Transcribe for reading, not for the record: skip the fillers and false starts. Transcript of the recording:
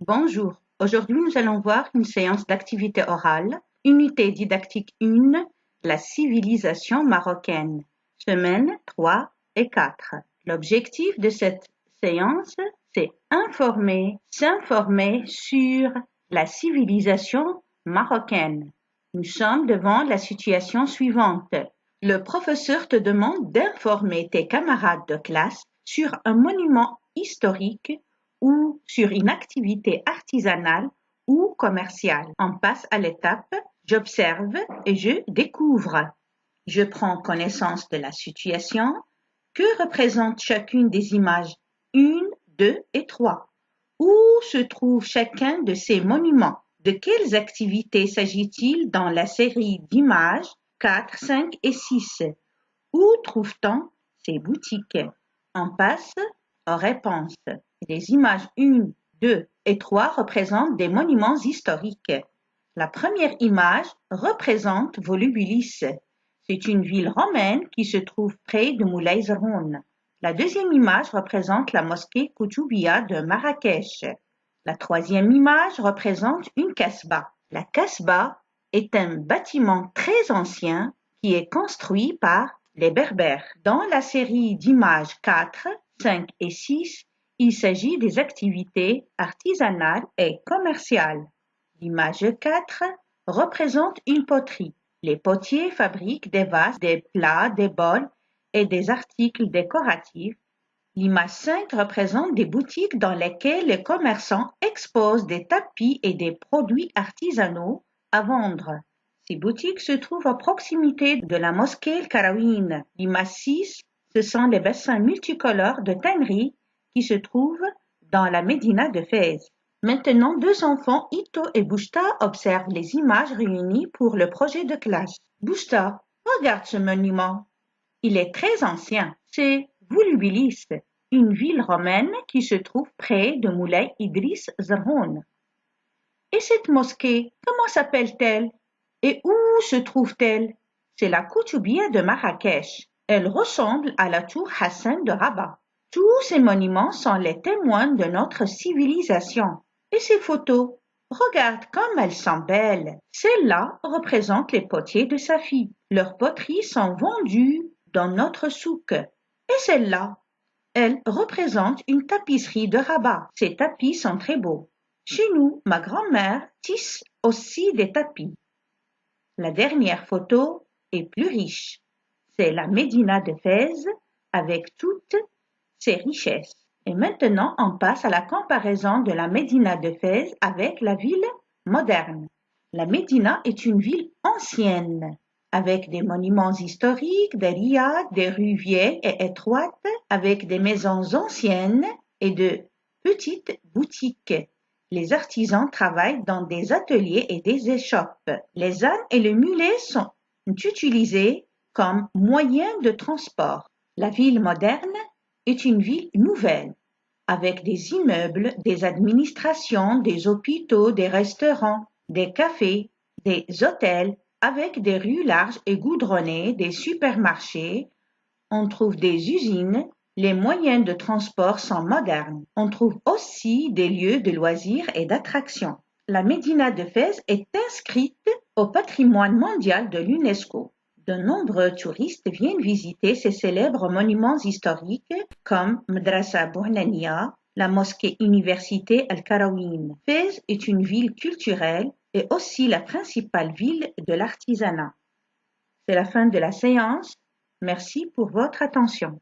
Bonjour, aujourd'hui nous allons voir une séance d'activité orale, unité didactique 1, la civilisation marocaine, semaines 3 et 4. L'objectif de cette séance, c'est s'informer sur la civilisation marocaine. Nous sommes devant la situation suivante. Le professeur te demande d'informer tes camarades de classe sur un monument historique ou sur une activité artisanale ou commerciale. On passe à l'étape j'observe et je découvre. Je prends connaissance de la situation. Que représente chacune des images 1, 2 et 3? Où se trouve chacun de ces monuments? De quelles activités s'agit-il dans la série d'images 4, 5 et 6? Où trouve-t-on ces boutiques? On passe aux réponses. Les images 1, 2 et 3 représentent des monuments historiques. La première image représente Volubilis. C'est une ville romaine qui se trouve près de Moulay Zrhoun. La deuxième image représente la mosquée Koutoubia de Marrakech. La troisième image représente une kasbah. La kasbah est un bâtiment très ancien qui est construit par les Berbères. Dans la série d'images 4, 5 et 6, il s'agit des activités artisanales et commerciales. L'image 4 représente une poterie. Les potiers fabriquent des vases, des plats, des bols et des articles décoratifs. L'image 5 représente des boutiques dans lesquelles les commerçants exposent des tapis et des produits artisanaux à vendre. Ces boutiques se trouvent à proximité de la mosquée El Karawin. L'image 6, ce sont les bassins multicolores de tannerie qui se trouvent dans la médina de Fès. Maintenant, deux enfants, Ito et Bouchta, observent les images réunies pour le projet de classe. Bouchta, regarde ce monument. Il est très ancien. C'est Volubilis, une ville romaine qui se trouve près de Moulay Idriss Zrhoun. Et cette mosquée, comment s'appelle-t-elle? Et où se trouve-t-elle? C'est la Koutoubia de Marrakech. Elle ressemble à la tour Hassan de Rabat. Tous ces monuments sont les témoins de notre civilisation. Et ces photos? Regarde comme elles sont belles. Celles-là représentent les potiers de Safi. Leurs poteries sont vendues dans notre souk. Et celle-là? Elle représente une tapisserie de Rabat. Ces tapis sont très beaux. Chez nous, ma grand-mère tisse aussi des tapis. La dernière photo est plus riche. C'est la médina de Fès avec toutes ses richesses. Et maintenant, on passe à la comparaison de la médina de Fès avec la ville moderne. La médina est une ville ancienne, avec des monuments historiques, des riads, des rues vieilles et étroites, avec des maisons anciennes et de petites boutiques. Les artisans travaillent dans des ateliers et des échoppes. Les ânes et le mulet sont utilisés comme moyens de transport. La ville moderne est une ville nouvelle, avec des immeubles, des administrations, des hôpitaux, des restaurants, des cafés, des hôtels, avec des rues larges et goudronnées, des supermarchés. On trouve des usines. Les moyens de transport sont modernes. On trouve aussi des lieux de loisirs et d'attractions. La médina de Fès est inscrite au patrimoine mondial de l'UNESCO. De nombreux touristes viennent visiter ces célèbres monuments historiques comme Madrasa Bouhnania, la mosquée université Al-Karawin. Fès est une ville culturelle et aussi la principale ville de l'artisanat. C'est la fin de la séance. Merci pour votre attention.